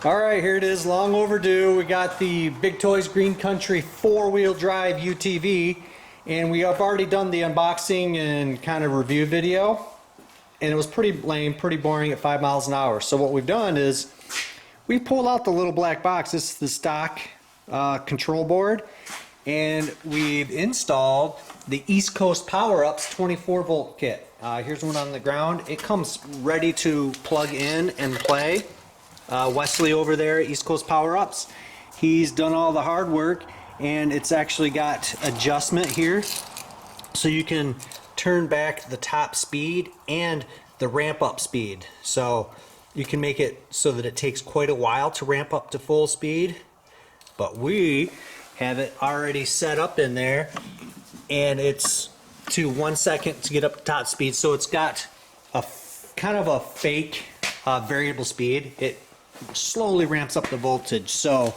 All right, here it is, long overdue. We got the Big Toys Green Country 4-wheel drive UTV, and we have already done the unboxing and kind of review video, and it was pretty lame, pretty boring at 5 miles an hour. So what we've done is we pulled out the little black box. This is the stock control board, and we've installed the East Coast Powerups 24 volt kit. Here's one on the ground. It comes ready to plug in and play. Wesley over there at East Coast Powerups, he's done all the hard work, and it's actually got adjustment here so you can turn back the top speed and the ramp up speed. So you can make it so that it takes quite a while to ramp up to full speed, but we have it already set up in there, and it's to 1 second to get up to top speed. So it's got a kind of a fake variable speed. It slowly ramps up the voltage. So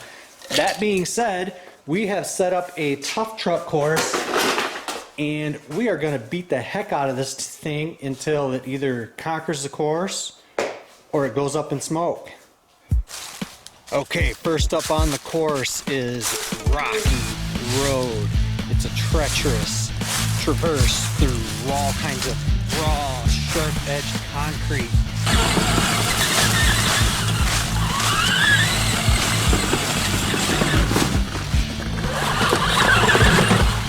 that being said, we have set up a tough truck course, and we are going to beat the heck out of this thing until it either conquers the course or it goes up in smoke. Okay, first up on the course is Rocky Road. It's a treacherous traverse through all kinds of raw, sharp-edged concrete.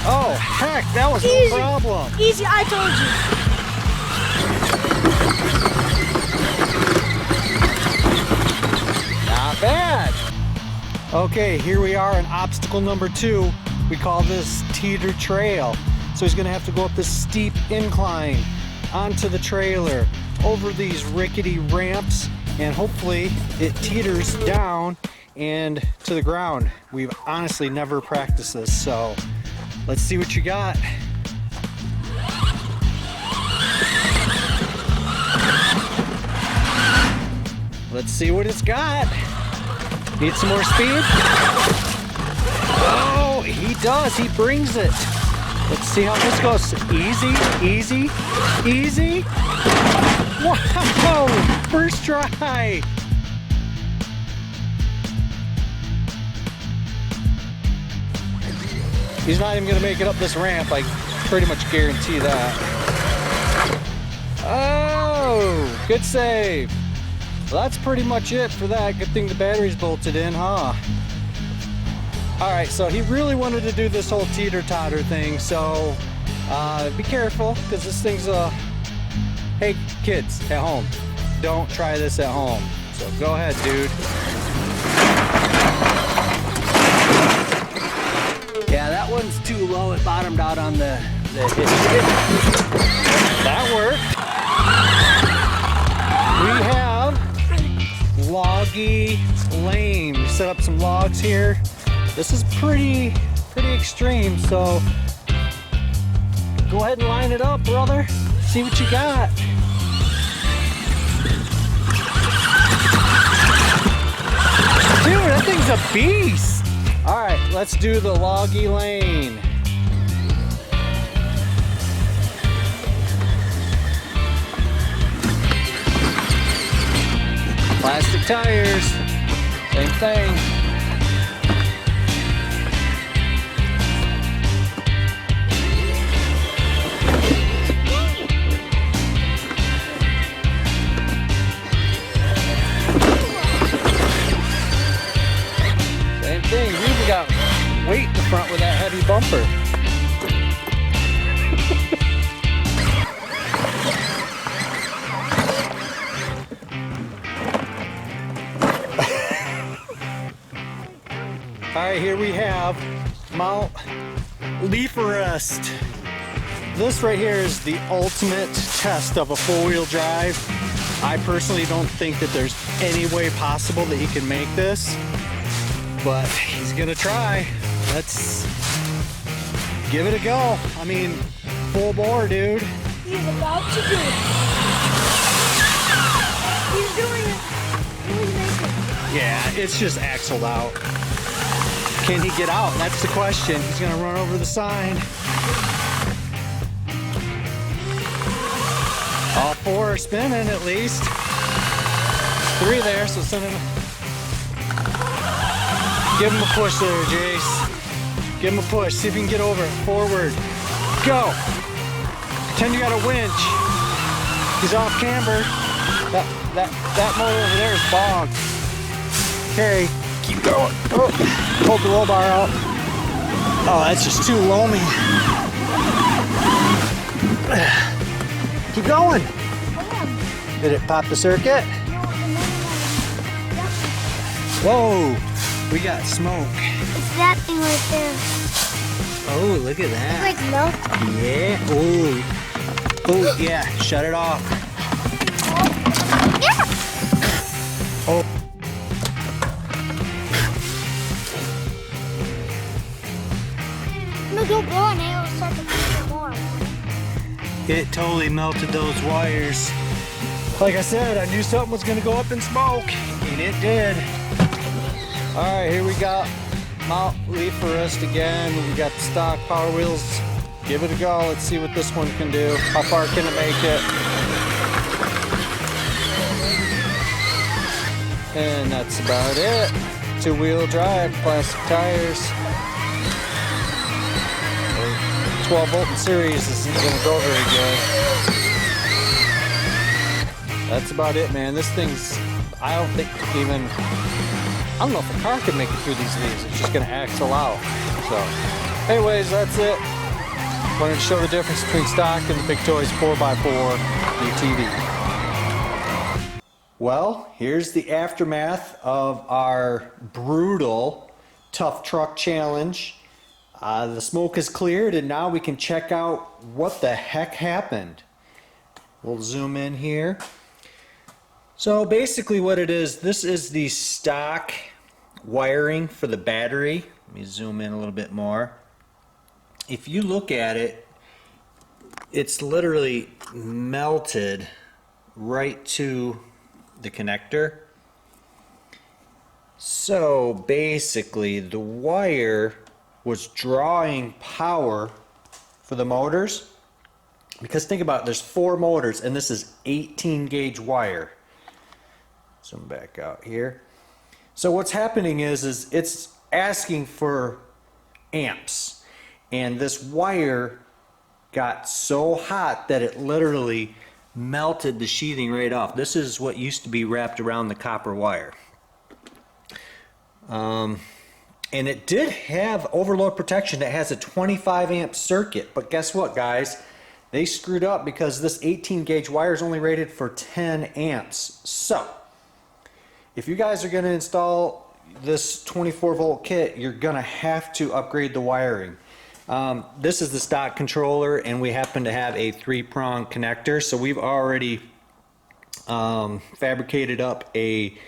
Oh, heck, that was no problem. Easy, I told you. Not bad. Okay, here we are on obstacle number 2. We call this teeter trail. So he's gonna have to go up this steep incline onto the trailer, over these rickety ramps, and hopefully it teeters down and to the ground. We've honestly never practiced this, so let's see what you got. Let's see what it's got. Need some more speed? Oh, he does. He brings it. Let's see how this goes. Easy, easy, easy. Wow, first try. He's not even gonna make it up this ramp. I pretty much guarantee that. Oh, good save. Well, that's pretty much it for that. Good thing the battery's bolted in, huh? All right, so he really wanted to do this whole teeter-totter thing, so be careful, because this thing's hey, kids at home, don't try this at home. So go ahead, dude. Yeah, that one's too low. It bottomed out on the hitch. That worked. We have loggy lane. We set up some logs here. This is pretty extreme, so go ahead and line it up, brother. See what you got. Dude, that thing's a beast. All right, let's do the loggy lane. Plastic tires, same thing. Same thing, we even got weight in the front with that heavy bumper. All right, here we have Mount Leaforest. This right here is the ultimate test of a four-wheel drive. I personally don't think that there's any way possible that he can make this, but he's gonna try. Let's give it a go. I mean, full bore, dude. He's about to do it. He's doing it. He's making it. Yeah, it's just axled out. Can he get out? That's the question. He's gonna run over the sign. All four are spinning at least. 3 there, so send it. Give him a push there, Jace. Give him a push. See if you can get over it. Forward. Go. Pretend you got a winch. He's off camber. That motor over there is bogged. Okay, keep going. Oh, pulled the roll bar out. Oh, that's just too loamy. Keep going. Did it pop the circuit? Whoa, we got smoke. It's that thing right there. Oh, look at that. It's like milk. Yeah. Oh. Oh, yeah. Shut it off. Yeah. Oh. I'm gonna go blow an arrow so I can make more. It totally melted those wires. Like I said, I knew something was gonna go up in smoke, and it did. All right, here we got Mount Leaf Forest again. We got the stock Power Wheels. Give it a go. Let's see what this one can do. How far can it make it? And that's about it. Two-wheel drive, plastic tires. 12 volt in series isn't gonna go very good. That's about it, man. This thing's, I don't think even, I don't know if a car can make it through these leaves. It's just gonna axle out. So, anyways, that's it. Wanted to show the difference between stock and the Big Toys 4x4 UTV. Well, here's the aftermath of our brutal tough truck challenge. The smoke is cleared, and now we can check out what the heck happened. We'll zoom in here. So basically what it is, this is the stock wiring for the battery. Let me zoom in a little bit more. If you look at it, it's literally melted right to the connector. So basically the wire was drawing power for the motors, because think about it, there's 4 motors and this is 18 gauge wire. Zoom back out here. So what's happening is it's asking for amps, and this wire got so hot that it literally melted the sheathing right off. This is what used to be wrapped around the copper wire. And it did have overload protection. It has a 25 amp circuit, but guess what, guys? They screwed up because this 18 gauge wire is only rated for 10 amps. So if you guys are going to install this 24 volt kit, you're going to have to upgrade the wiring. This is the stock controller, and we happen to have a 3-prong connector, so we've already fabricated up a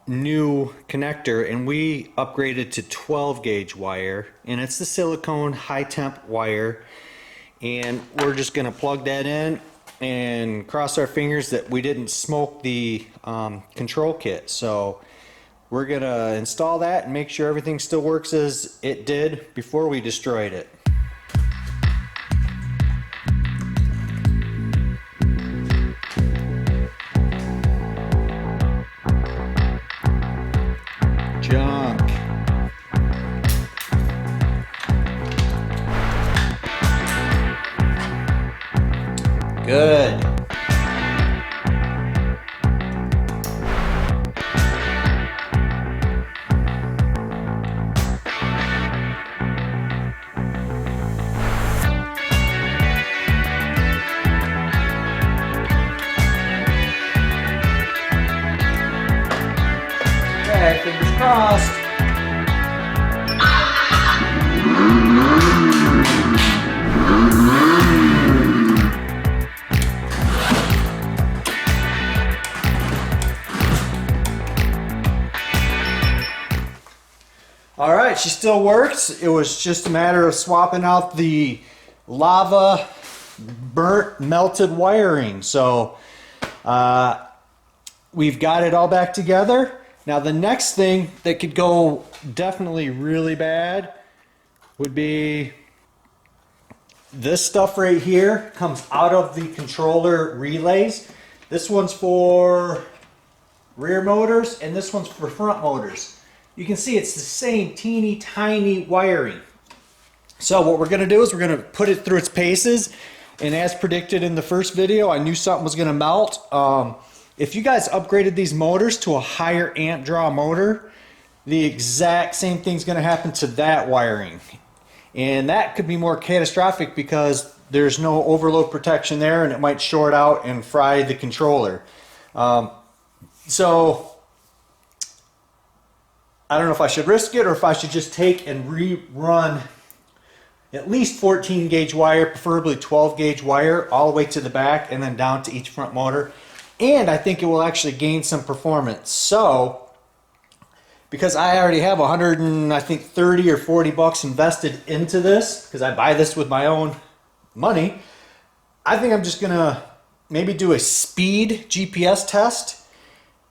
new connector, and we upgraded to 12 gauge wire, and it's the silicone high temp wire, and we're just going to plug that in and cross our fingers that we didn't smoke the control kit. So we're going to install that and make sure everything still works as it did before we destroyed it. Junk. Good. Okay, fingers crossed. All right, she still works. It was just a matter of swapping out the lava burnt melted wiring. So we've got it all back together. Now the next thing that could go definitely really bad would be this stuff right here. Comes out of the controller relays. This one's for rear motors and this one's for front motors. you can see it's the same teeny tiny wiring. So what we're going to do is we're going to put it through its paces, and as predicted in the first video, I knew something was going to melt. If you guys upgraded these motors to a higher amp draw motor, the exact same thing's going to happen to that wiring. And that could be more catastrophic because there's no overload protection there, and it might short out and fry the controller. So I don't know if I should risk it or if I should just take and rerun at least 14 gauge wire, preferably 12 gauge wire, all the way to the back and then down to each front motor. And I think it will actually gain some performance. So, because I already have 130 or 40 bucks invested into this, because I buy this with my own money, I think I'm just gonna maybe do a speed GPS test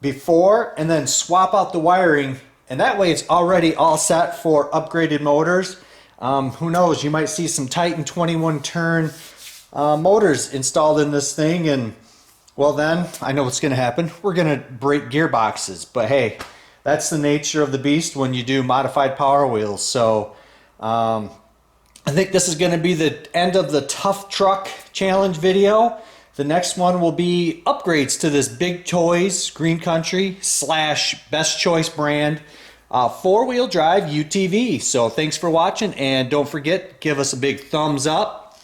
before and then swap out the wiring, and that way it's already all set for upgraded motors. Who knows, you might see some Titan 21 turn motors installed in this thing, and well, then I know what's going to happen. We're going to break gearboxes, but hey, that's the nature of the beast when you do modified Power Wheels. So I think this is going to be the end of the Tough Truck Challenge video. The next one will be upgrades to this Big Toys Green Country / Best Choice brand 4-wheel drive UTV. So thanks for watching, and don't forget, give us a big thumbs up.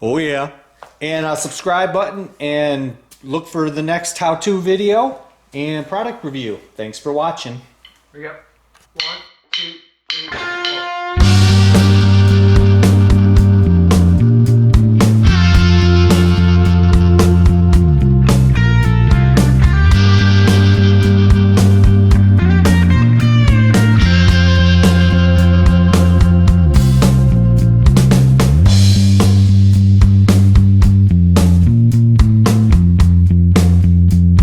Oh yeah. And a subscribe button, and look for the next how-to video and product review. Thanks for watching. We got 1,